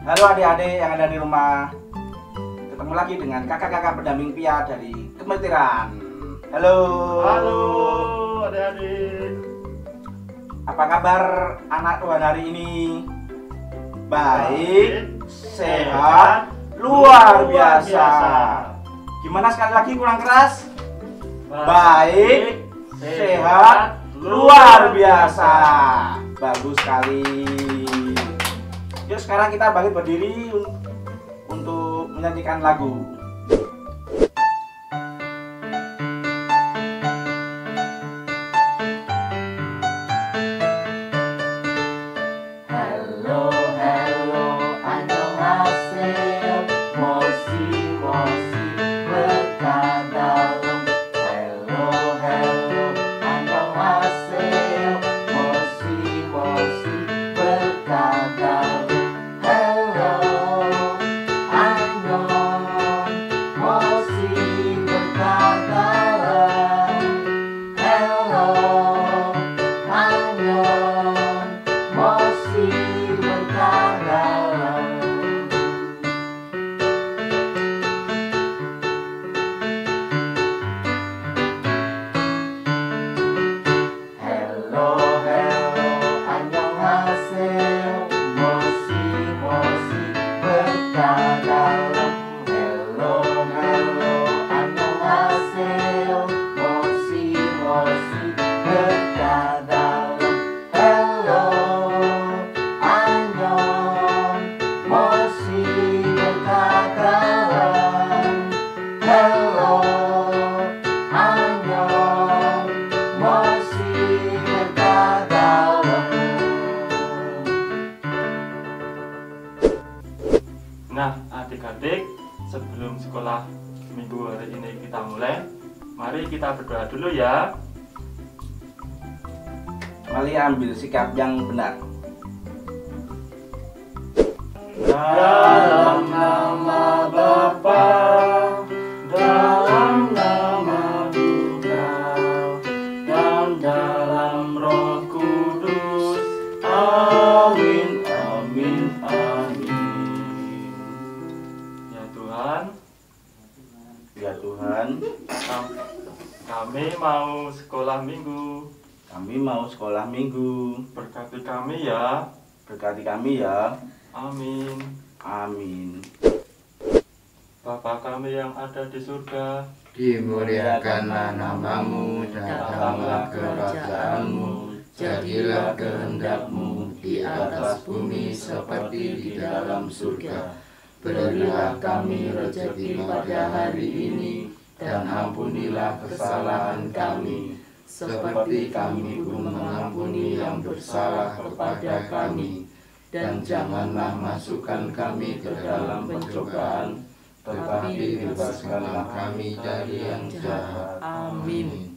Halo adik-adik yang ada di rumah, ketemu lagi dengan kakak-kakak pendamping Pia dari Kemetiran. Halo. Halo adik-adik. Apa kabar anak Tuhan hari ini? Baik, sehat, luar biasa. Gimana sekali lagi kurang keras? Baik, sehat, luar biasa. Bagus sekali. Yuk sekarang kita bangkit berdiri untuk menyanyikan lagu. Hello, hello, annyeonghaseyo, mosi, mosi, berkadalem. Hello, hello, annyeonghaseyo, mosi, mosi, berkadalem. Nah, adik-adik, sebelum sekolah minggu hari ini kita mulai, mari kita berdoa dulu ya. Mari ambil sikap yang benar. Dalam nama Bapa, dalam nama Putra, dan dalam Roh Kudus. Amin, amin, amin. Ya Tuhan, Ya Tuhan, kami mau sekolah minggu. kami mau sekolah minggu. Berkati kami ya. Berkati kami ya. Amin. Amin. Bapa kami yang ada di surga, Dimuliakanlah namamu, datanglah kerajaanmu, jadilah kehendak-Mu di atas bumi seperti di dalam surga. Berilah kami rezeki pada hari ini, dan ampunilah kesalahan kami, seperti kami pun mengampuni yang bersalah kepada kami. Dan janganlah masukkan kami ke dalam pencobaan, tetapi bebaskanlah kami dari yang jahat. Amin.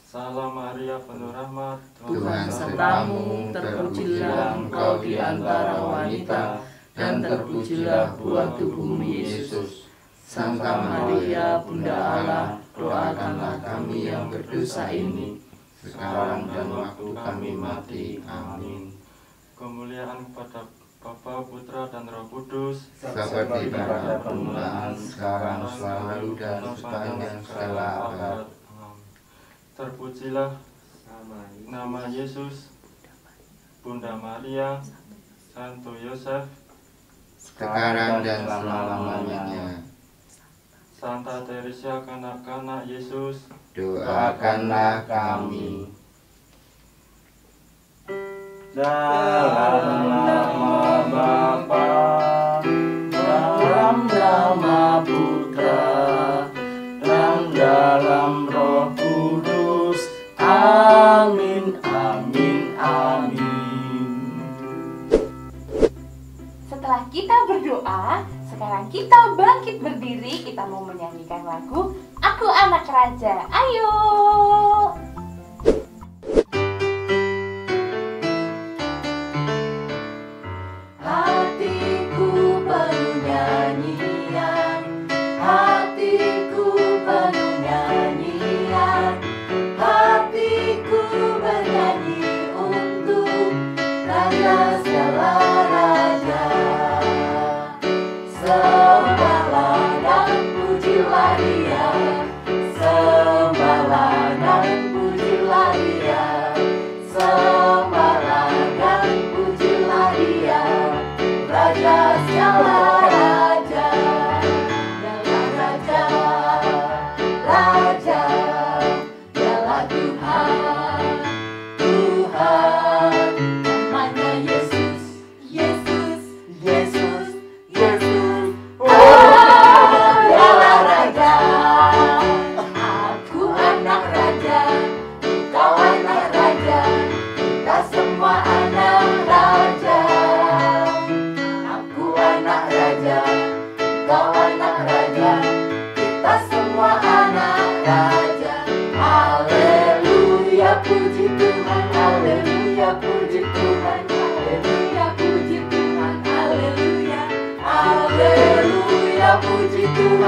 Salam Maria penuh rahmat, Tuhan sertamu, terpujilah engkau di antara wanita, dan terpujilah buah tubuhmu Yesus. Santa Maria, Bunda Allah, doakanlah kami yang berdosa ini, sekarang dan waktu kami mati. Amin. Kemuliaan kepada Bapa, Putra, dan Roh Kudus, Seperti pada permulaan, sekarang, selalu, dan sepanjang segala abad. Terpujilah nama Yesus, Bunda Maria, Santo Yosef, Sekarang dan selama-lamanya. Santa Teresa, kanak-kanak Yesus, Doakanlah kami. Dalam nama Bapa, dalam nama Putra, dan dalam Roh Kudus. Amin, amin, amin. Setelah kita berdoa, sekarang kita bangkit berdiri. Kita mau menyanyikan lagu Aku Anak Raja. Ayo. Hatiku penuh nyanyian, hatiku penuh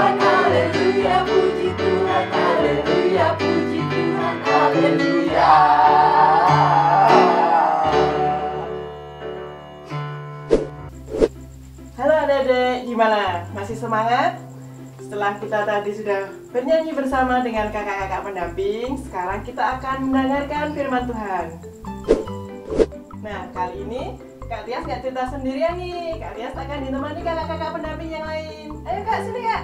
Tuhan, haleluya, puji Tuhan, haleluya, puji Tuhan, haleluya. Halo adik-adik, gimana? Masih semangat? Setelah kita tadi sudah bernyanyi bersama dengan kakak-kakak pendamping, sekarang kita akan mendengarkan firman Tuhan. Nah, kali ini Kak Tias nggak cerita sendirian nih. Kak Tias akan ditemani kakak-kakak pendamping yang lain. Ayo Kak, sini Kak.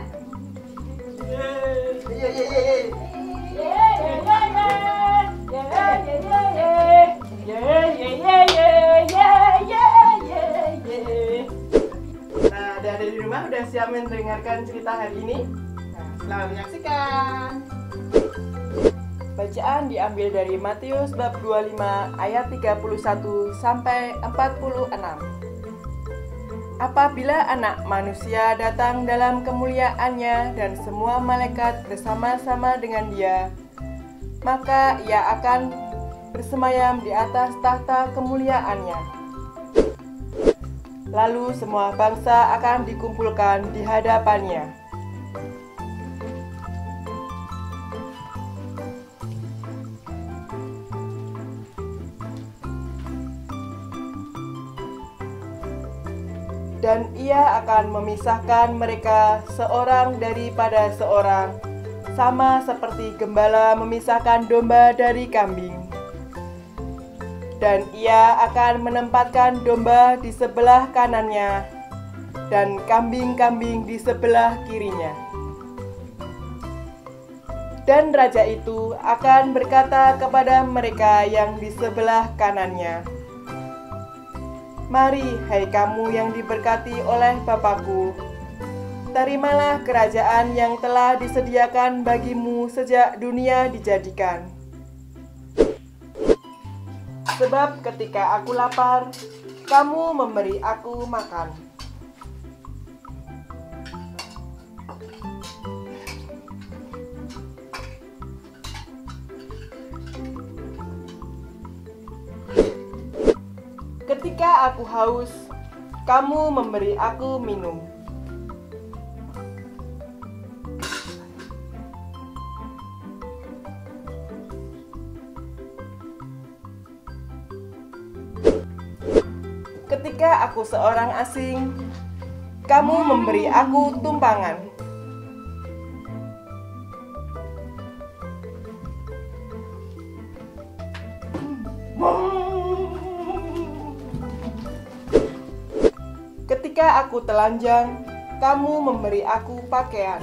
Nah, dari di rumah udah siap mendengarkan cerita hari ini? Nah, selamat menyaksikan. Bacaan diambil dari Matius bab 25 ayat 31 sampai 46. Apabila Anak Manusia datang dalam kemuliaannya dan semua malaikat bersama-sama dengan Dia, maka Ia akan bersemayam di atas tahta kemuliaannya. Lalu semua bangsa akan dikumpulkan di hadapannya. Dan Ia akan memisahkan mereka seorang daripada seorang, sama seperti gembala memisahkan domba dari kambing. Dan Ia akan menempatkan domba di sebelah kanannya dan kambing-kambing di sebelah kirinya. Dan raja itu akan berkata kepada mereka yang di sebelah kanannya, "Mari, hai kamu yang diberkati oleh Bapa-Ku, terimalah kerajaan yang telah disediakan bagimu sejak dunia dijadikan. Sebab ketika aku lapar, kamu memberi aku makan. Ketika aku haus, kamu memberi aku minum. Ketika aku seorang asing, kamu memberi aku tumpangan. Ketika aku telanjang, kamu memberi aku pakaian.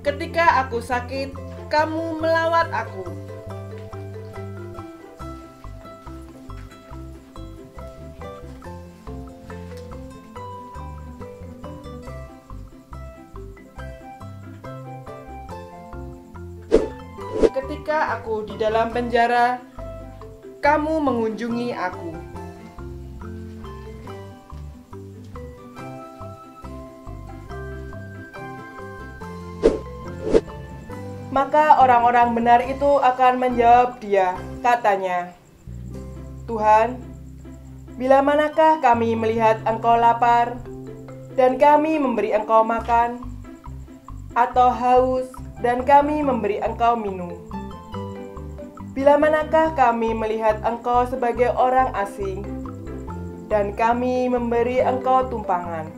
Ketika aku sakit, kamu melawat aku. Ketika aku di dalam penjara, kamu mengunjungi aku. Maka orang-orang benar itu akan menjawab Dia, katanya, "Tuhan, bila manakah kami melihat Engkau lapar, dan kami memberi Engkau makan, atau haus, dan kami memberi Engkau minum? Bila manakah kami melihat Engkau sebagai orang asing, dan kami memberi Engkau tumpangan,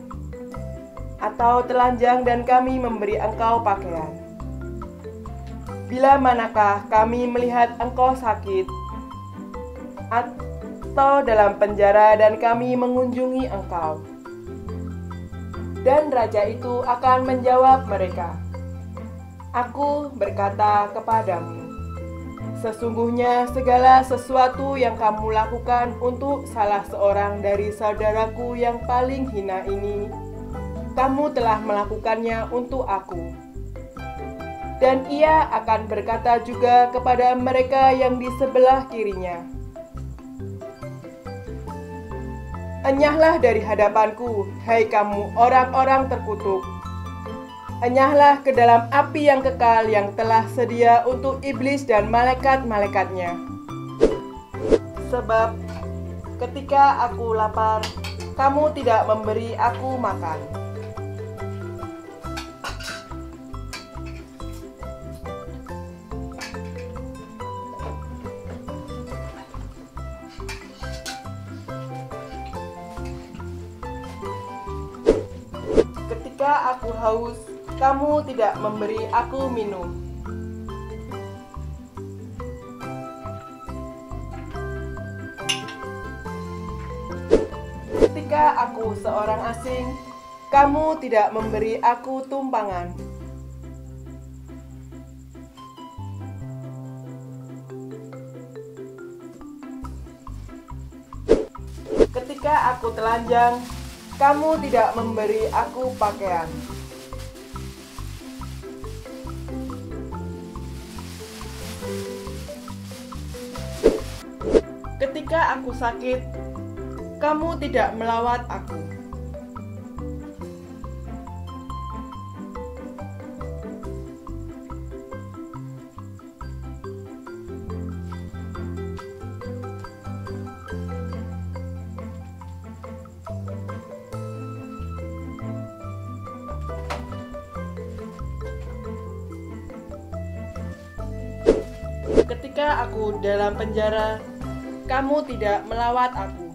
atau telanjang dan kami memberi Engkau pakaian? Bila manakah kami melihat Engkau sakit, atau dalam penjara dan kami mengunjungi Engkau?" Dan raja itu akan menjawab mereka, "Aku berkata kepadamu, sesungguhnya segala sesuatu yang kamu lakukan untuk salah seorang dari saudaraku yang paling hina ini, kamu telah melakukannya untuk aku." Dan Ia akan berkata juga kepada mereka yang di sebelah kirinya, Enyahlah dari hadapanku, hai kamu orang-orang terkutuk. Enyahlah ke dalam api yang kekal yang telah sedia untuk iblis dan malaikat-malaikatnya. Sebab ketika aku lapar, kamu tidak memberi aku makan. Ketika aku haus, kamu tidak memberi aku minum. Ketika aku seorang asing, kamu tidak memberi aku tumpangan. Ketika aku telanjang, kamu tidak memberi aku pakaian. Ketika aku sakit, kamu tidak melawat aku. Ketika aku dalam penjara, kamu tidak melawat aku.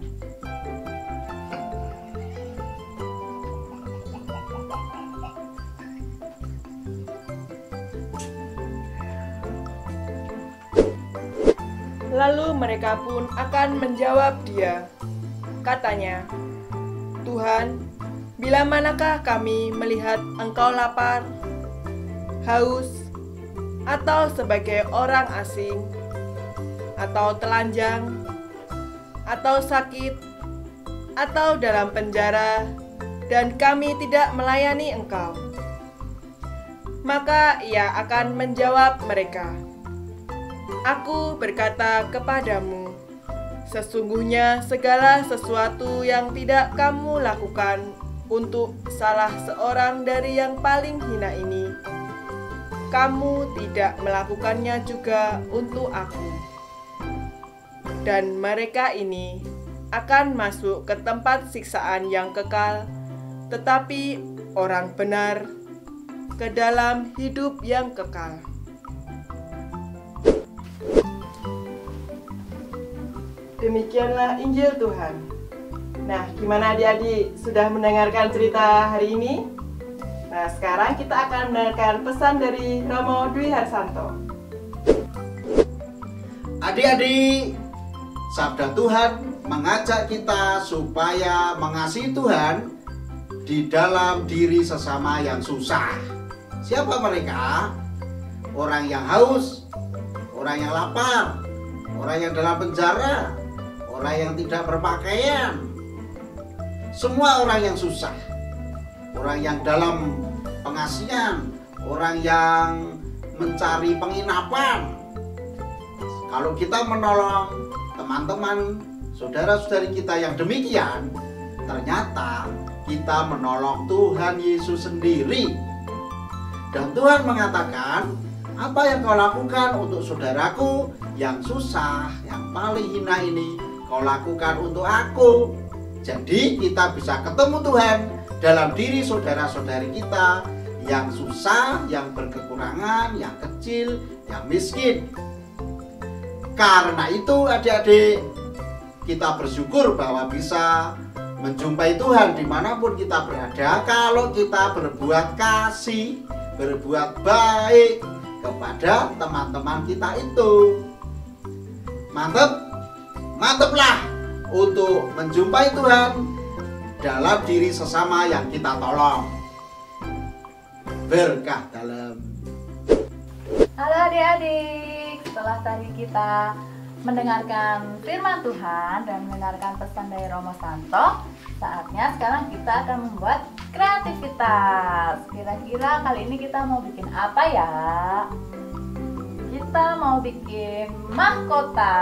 Lalu mereka pun akan menjawab dia. Katanya, Tuhan, bila manakah kami melihat Engkau lapar, haus, atau sebagai orang asing, atau telanjang, atau sakit, atau dalam penjara, dan kami tidak melayani Engkau? Maka ia akan menjawab mereka, Aku berkata kepadamu, sesungguhnya segala sesuatu yang tidak kamu lakukan untuk salah seorang dari yang paling hina ini, kamu tidak melakukannya juga untuk aku. Dan mereka ini akan masuk ke tempat siksaan yang kekal, tetapi orang benar ke dalam hidup yang kekal. Demikianlah Injil Tuhan. Nah, gimana adik-adik? Sudah mendengarkan cerita hari ini? Nah, sekarang kita akan mendengarkan pesan dari Romo Dwi Harsanto. Adik-adik, sabda Tuhan mengajak kita supaya mengasihi Tuhan di dalam diri sesama yang susah. Siapa mereka? Orang yang haus, orang yang lapar, orang yang dalam penjara, orang yang tidak berpakaian. Semua orang yang susah, orang yang dalam pengasihan, orang yang mencari penginapan. Kalau kita menolong teman-teman, saudara-saudari kita yang demikian, ternyata kita menolong Tuhan Yesus sendiri. Dan Tuhan mengatakan, apa yang kau lakukan untuk saudaraku yang susah, yang paling hina ini, kau lakukan untuk aku. Jadi kita bisa ketemu Tuhan dalam diri saudara-saudari kita yang susah, yang berkekurangan, yang kecil, yang miskin. Karena itu adik-adik, kita bersyukur bahwa bisa menjumpai Tuhan dimanapun kita berada kalau kita berbuat kasih, berbuat baik kepada teman-teman kita itu. Mantaplah untuk menjumpai Tuhan dalam diri sesama yang kita tolong. Berkah dalam. Halo adik-adik, setelah tadi kita mendengarkan firman Tuhan dan mendengarkan pesan dari Romo Santo, saatnya sekarang kita akan membuat kreativitas. Kira-kira kali ini kita mau bikin apa ya? Kita mau bikin mahkota.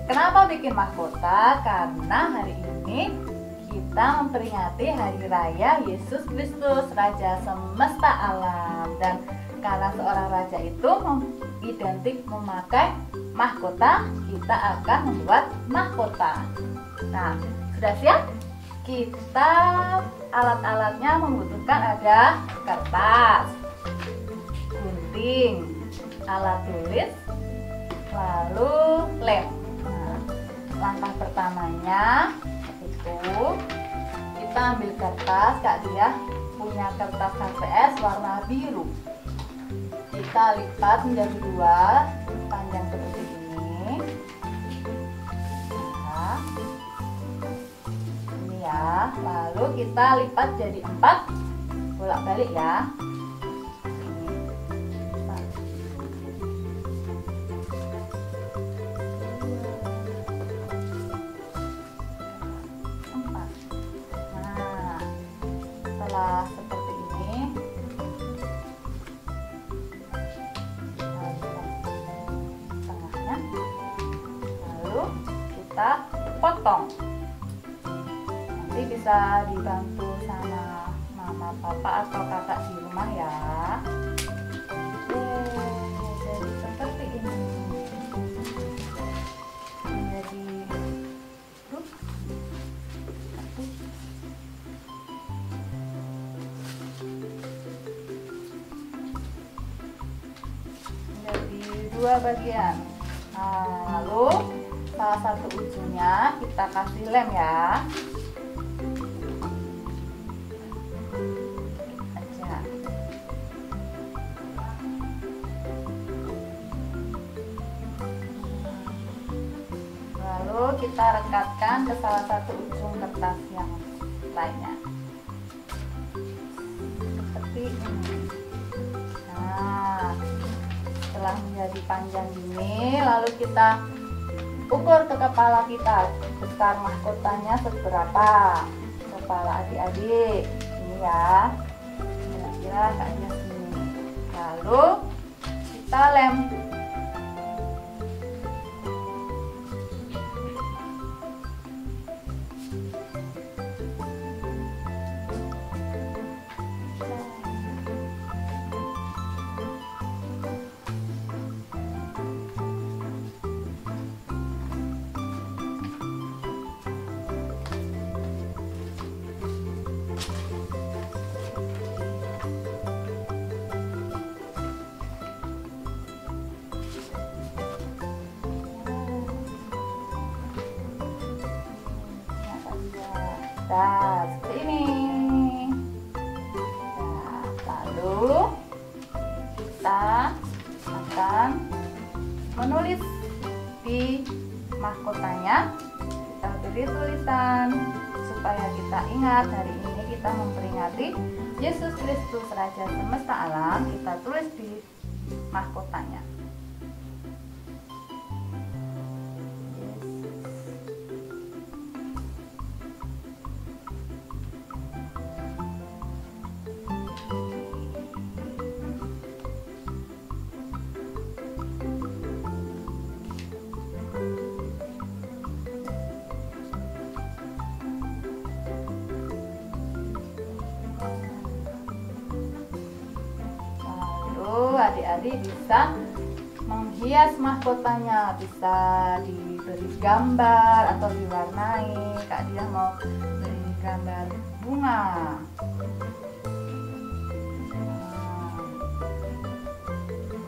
Kenapa bikin mahkota? Karena hari ini ini kita memperingati Hari Raya Yesus Kristus, Raja semesta alam. Dan karena seorang raja itu identik memakai mahkota, kita akan membuat mahkota. Nah, sudah siap? Kita alat-alatnya membutuhkan ada kertas, gunting, alat tulis, lalu lem. Nah, langkah pertamanya itu kita ambil kertas. Kak Dia punya kertas HVS warna biru. Kita lipat menjadi 2, panjang seperti ini. Nah, ini ya. Lalu kita lipat jadi 4, bolak-balik ya. Setelah seperti ini, tengahnya, lalu kita potong. Nanti bisa dibantu sama mama, papa, atau kakak di rumah ya. Jadi seperti ini. Menjadi dua bagian. Nah, lalu salah satu ujungnya kita kasih lem ya. Aja. Lalu kita rekatkan ke salah satu ujung kertas yang lainnya. Seperti ini. Nah, setelah menjadi panjang ini, lalu kita ukur ke kepala kita, besar mahkotanya seberapa. Kepala adik-adik ini ya, kira-kira kayaknya segini. Lalu kita lem. Nah, seperti ini. Nah, lalu kita akan menulis di mahkotanya. Kita beri tulisan supaya kita ingat hari ini kita memperingati Yesus Kristus, Raja semesta alam. Kita tulis di mahkotanya. Adik-adik bisa menghias mahkotanya, bisa diberi gambar atau diwarnai. Kak Dia mau beri gambar bunga.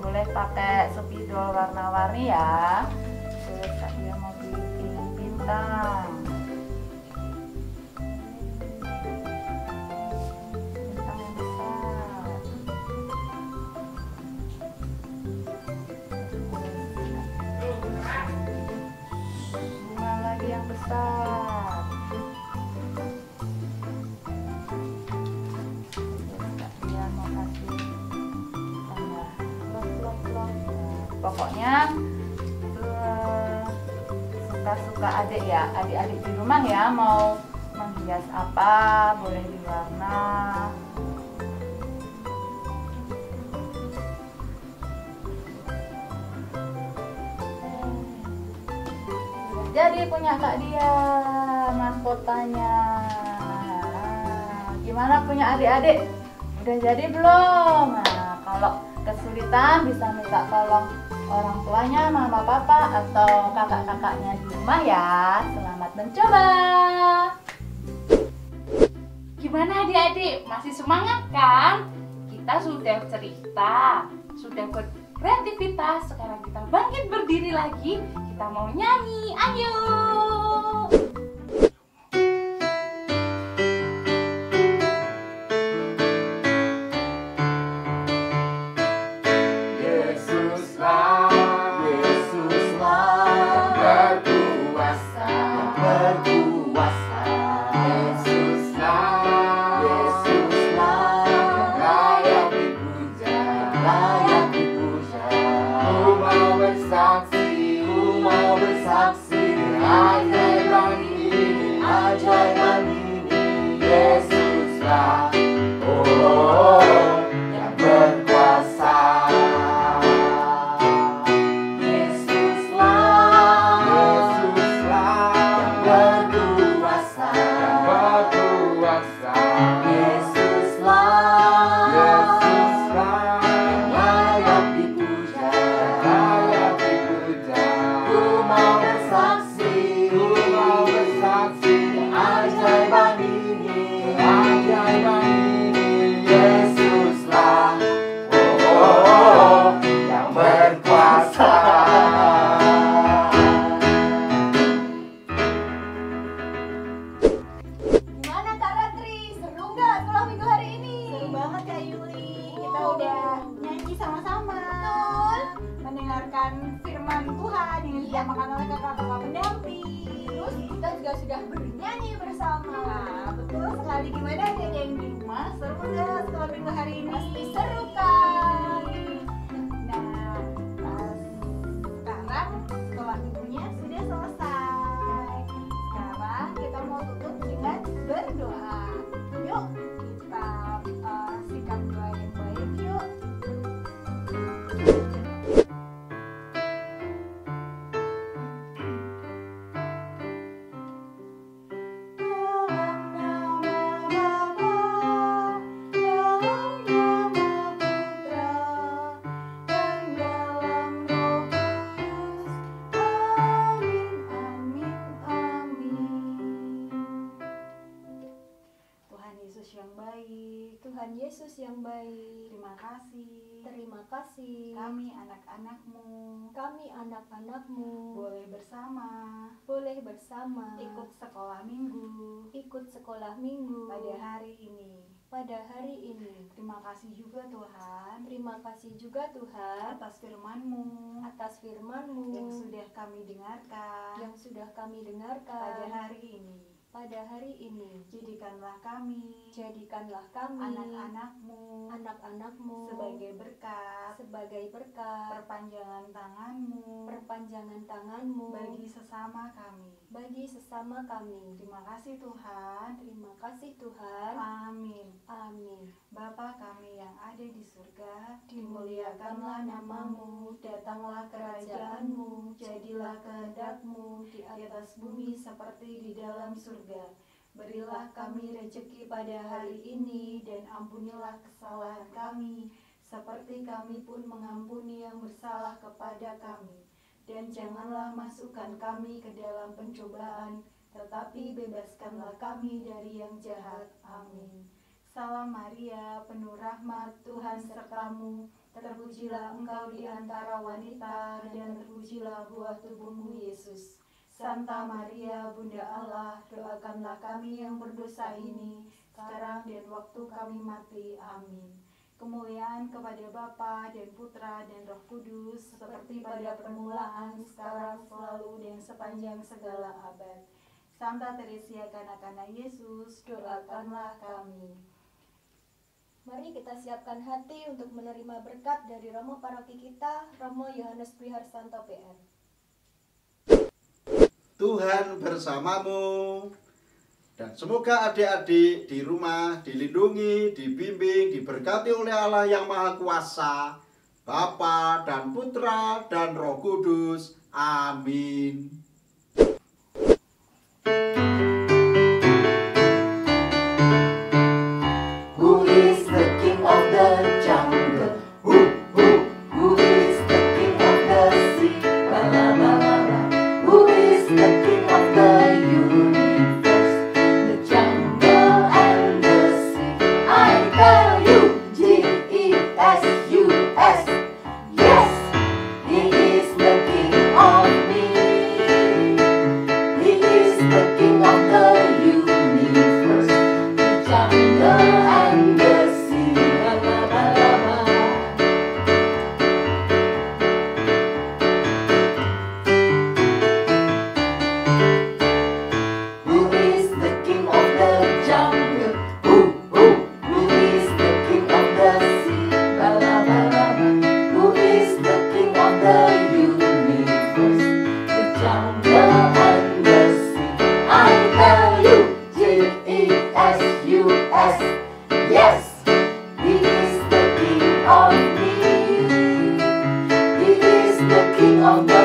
Boleh pakai spidol warna-warni ya. Terus Kak Dia mau bikin bintang. Yang besar. Dia mau kasih tambah blok. Pokoknya suka-suka adik ya, adik-adik di rumah ya, mau menghias apa boleh diwarna. Jadi punya Kak Dia mahkota mahkotanya. Gimana punya adik-adik? Udah jadi belum? Nah, kalau kesulitan bisa minta tolong orang tuanya, mama papa atau kakak-kakaknya di rumah ya. Selamat mencoba. Gimana adik-adik? Masih semangat kan? Kita sudah cerita, sudah berkreativitas. Sekarang kita bangkit berdiri lagi. Kita mau nyanyi. Ayo! Firman Tuhan yang disampaikan oleh kakak-kakak pendamping. Terus kita juga sudah bernyanyi bersama. Nah, betul sekali. Gimana adik yang di rumah? Seru nggak sekolah minggu hari ini? Pasti seru kan? Nah, sekarang sekolah minggunya sudah selesai. Sekarang kita mau tutup dengan berdoa. Yuk kita sikap doa yang baik yuk. Tuhan Yesus yang baik, terima kasih kami anak-anakmu boleh bersama ikut sekolah minggu pada hari ini. Terima kasih juga Tuhan atas firman-Mu yang sudah kami dengarkan pada hari ini. Jadikanlah kami anak-anakmu sebagai berkat perpanjangan tanganmu bagi sesama kami. Terima kasih Tuhan. Amin. Bapa kami yang ada di surga, dimuliakanlah namamu, datanglah kerajaanmu, jadilah kehendak-Mu di atas bumi seperti di dalam surga. Berilah kami rezeki pada hari ini, dan ampunilah kesalahan kami, seperti kami pun mengampuni yang bersalah kepada kami. Dan janganlah masukkan kami ke dalam pencobaan, tetapi bebaskanlah kami dari yang jahat. Amin. Salam Maria, penuh rahmat, Tuhan sertamu. Terpujilah engkau di antara wanita, dan terpujilah buah tubuhmu, Yesus. Santa Maria, Bunda Allah, doakanlah kami yang berdosa ini, sekarang dan waktu kami mati. Amin. Kemuliaan kepada Bapa dan Putra dan Roh Kudus, seperti pada permulaan, sekarang, selalu, dan sepanjang segala abad. Santa Teresia, kanak-kanak Yesus, doakanlah kami. Mari kita siapkan hati untuk menerima berkat dari Romo Paroki kita, Romo Yohanes Priharsanto PR. Tuhan bersamamu, dan semoga adik-adik di rumah dilindungi, dibimbing, diberkati oleh Allah yang Maha Kuasa, Bapa dan Putra dan Roh Kudus. Amin. of